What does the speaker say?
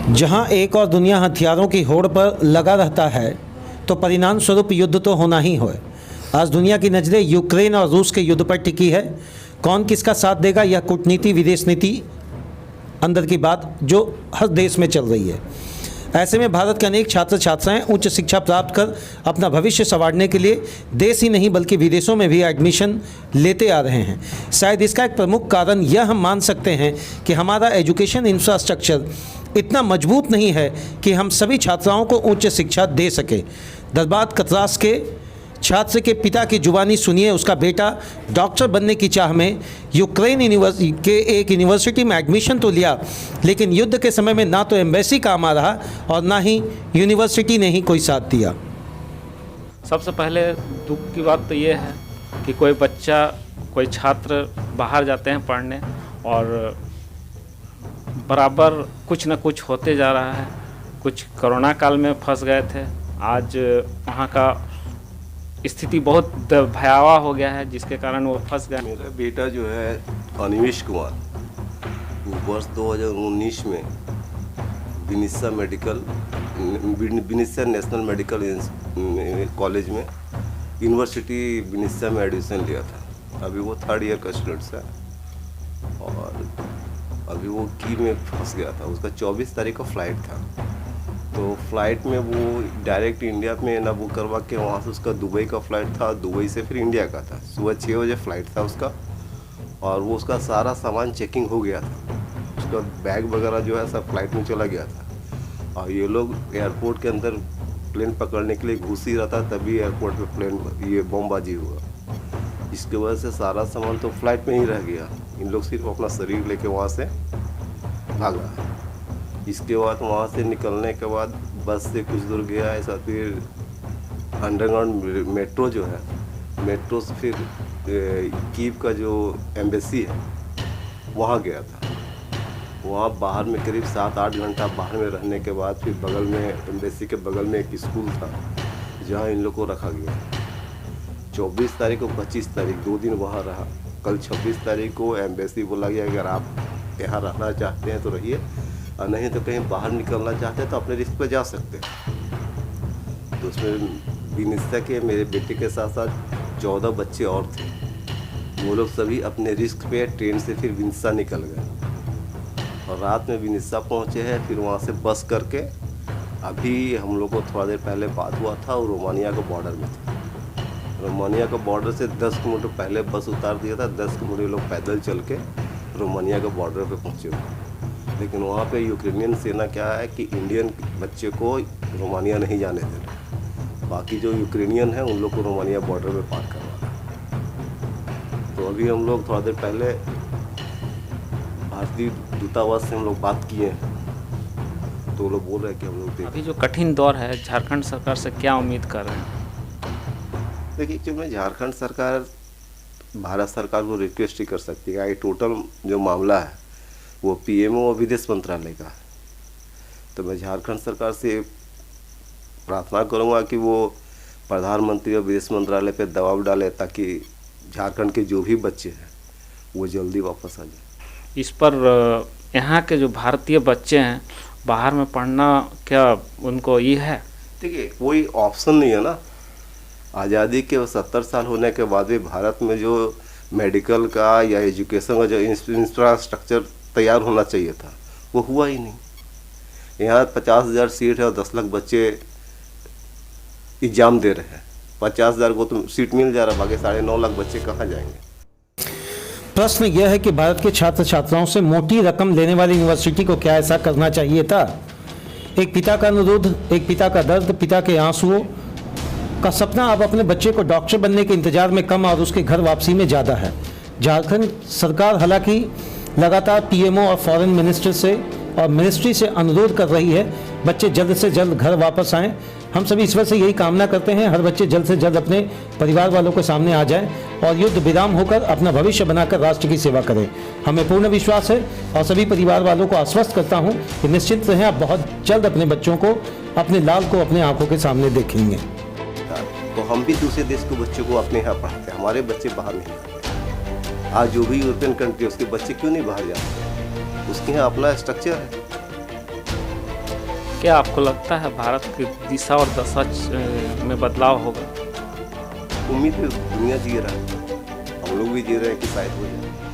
जहां एक और दुनिया हथियारों की होड़ पर लगा रहता है तो परिणाम स्वरूप युद्ध तो होना ही है। आज दुनिया की नज़रें यूक्रेन और रूस के युद्ध पर टिकी है। कौन किसका साथ देगा, यह कूटनीति, विदेश नीति अंदर की बात जो हर देश में चल रही है। ऐसे में भारत के अनेक छात्र छात्राएं उच्च शिक्षा प्राप्त कर अपना भविष्य संवारने के लिए देश ही नहीं बल्कि विदेशों में भी एडमिशन लेते आ रहे हैं। शायद इसका एक प्रमुख कारण यह हम मान सकते हैं कि हमारा एजुकेशन इंफ्रास्ट्रक्चर इतना मजबूत नहीं है कि हम सभी छात्राओं को उच्च शिक्षा दे सके। धनबाद कतरास के छात्र के पिता की जुबानी सुनिए। उसका बेटा डॉक्टर बनने की चाह में यूक्रेन के एक यूनिवर्सिटी में एडमिशन तो लिया, लेकिन युद्ध के समय में ना तो एम्बेसी काम आ रहा और ना ही यूनिवर्सिटी ने ही कोई साथ दिया। सबसे पहले दुख की बात तो ये है कि कोई बच्चा, कोई छात्र बाहर जाते हैं पढ़ने और बराबर कुछ न कुछ होते जा रहा है। कुछ कोरोना काल में फंस गए थे, आज वहाँ का स्थिति बहुत भयावह हो गया है जिसके कारण वो फंस गया। मेरा बेटा जो है अनिमेश कुमार, वर्ष 2019 में विनिसा नेशनल मेडिकल कॉलेज में यूनिवर्सिटी विनिसा में एडमिशन लिया था। अभी वो 3rd ईयर का स्टूडेंट्स है और अभी वो कीव में फंस गया था। उसका 24 तारीख का फ्लाइट था, तो फ्लाइट में वो डायरेक्ट इंडिया में ना बुक करवा के वहाँ से उसका दुबई का फ़्लाइट था, दुबई से फिर इंडिया का था। सुबह 6 बजे फ़्लाइट था उसका और वो उसका सारा सामान चेकिंग हो गया था। उसका बैग वगैरह जो है सब फ्लाइट में चला गया था और ये लोग एयरपोर्ट के अंदर प्लेन पकड़ने के लिए घुस ही रहा था, तभी एयरपोर्ट पे प्लेन ये बमबाजी हुआ। इसके वजह से सारा सामान तो फ्लाइट में ही रह गया। इन लोग सिर्फ अपना शरीर लेके वहाँ से भागा। इसके बाद वहाँ से निकलने के बाद बस से कुछ दूर गया ऐसा, फिर अंडरग्राउंड मेट्रो जो है, मेट्रो से फिर कीव का जो एम्बेसी है वहाँ गया था। वहाँ बाहर में करीब 7-8 घंटा बाहर में रहने के बाद फिर बगल में एम्बेसी के बगल में एक स्कूल था जहाँ इन लोग को रखा गया। 24 तारीख को 25 तारीख 2 दिन वहाँ रहा। कल 26 तारीख को एम्बेसी बोला गया अगर आप यहाँ रहना चाहते हैं तो रहिए और नहीं तो कहीं बाहर निकलना चाहते हैं तो अपने रिस्क पे जा सकते हैं। तो उसमें विनिसा के मेरे बेटे के साथ साथ 14 बच्चे और थे। वो लोग सभी अपने रिस्क पे ट्रेन से फिर विनिसा निकल गए और रात में विनिसा पहुँचे हैं। फिर वहाँ से बस करके अभी हम लोग को थोड़ा देर पहले बात हुआ था और रोमानिया का बॉर्डर में था। रोमानिया का बॉर्डर से 10 किलोमीटर पहले बस उतार दिया था। 10 किलोमीटर लोग पैदल चल के रोमानिया के बॉर्डर पे पहुँचे हुए। लेकिन वहाँ पे यूक्रेनियन सेना क्या है कि इंडियन बच्चे को रोमानिया नहीं जाने दे रहे, बाकी जो यूक्रेनियन है उन लोग को रोमानिया बॉर्डर पे पार करवा रहे। तो अभी हम लोग थोड़ा देर पहले भारतीय दूतावास से हम लोग बात किए हैं, तो वो लोग बोल रहे हैं कि हम लोग अभी जो कठिन दौर है झारखंड सरकार से क्या उम्मीद कर रहे हैं? देखिए, एक्चुअली झारखंड सरकार भारत सरकार को रिक्वेस्ट ही कर सकती है। ये टोटल जो मामला है वो पीएमओ और विदेश मंत्रालय का है। तो मैं झारखंड सरकार से प्रार्थना करूंगा कि वो प्रधानमंत्री और विदेश मंत्रालय पे दबाव डाले ताकि झारखंड के जो भी बच्चे हैं वो जल्दी वापस आ जाए। इस पर यहाँ के जो भारतीय बच्चे हैं बाहर में पढ़ना, क्या उनको ये है? देखिए, कोई ऑप्शन नहीं है ना। आज़ादी के 70 साल होने के बाद भी भारत में जो मेडिकल का या एजुकेशन का जो इंफ्रास्ट्रक्चर तैयार होना चाहिए था वो हुआ ही नहीं। यहाँ 50,000 सीट है और 10 लाख बच्चे एग्जाम दे रहे हैं। 50,000 को तो सीट मिल जा रहा है, बाकी 9.5 लाख बच्चे कहाँ जाएंगे? प्रश्न यह है कि भारत के छात्र छात्राओं से मोटी रकम लेने वाली यूनिवर्सिटी को क्या ऐसा करना चाहिए था? एक पिता का अनुरोध, एक पिता का दर्द, पिता के आंसुओं का सपना अब अपने बच्चे को डॉक्टर बनने के इंतजार में कम और उसके घर वापसी में ज़्यादा है। झारखंड सरकार हालांकि लगातार पीएमओ और फॉरेन मिनिस्टर से और मिनिस्ट्री से अनुरोध कर रही है बच्चे जल्द से जल्द घर वापस आएं। हम सभी ईश्वर से यही कामना करते हैं हर बच्चे जल्द से जल्द अपने परिवार वालों के सामने आ जाएं और युद्ध विराम होकर अपना भविष्य बनाकर राष्ट्र की सेवा करें। हमें पूर्ण विश्वास है और सभी परिवार वालों को आश्वस्त करता हूं कि निश्चित रहें, आप बहुत जल्द अपने बच्चों को, अपने लाल को अपने आंखों के सामने देखेंगे। तो हम भी दूसरे देश के बच्चों को अपने यहाँ पढ़ाते हैं, हमारे बच्चे बाहर नहीं जाते। आज जो भी यूरोपियन कंट्री उसके बच्चे क्यों नहीं बाहर जाते? उसके यहाँ अपना स्ट्रक्चर है। क्या आपको लगता है भारत की दिशा और दशा में बदलाव होगा? उम्मीद है, दुनिया जी रहा है, हम लोग भी जी रहे हैं कि शायद हो जाए।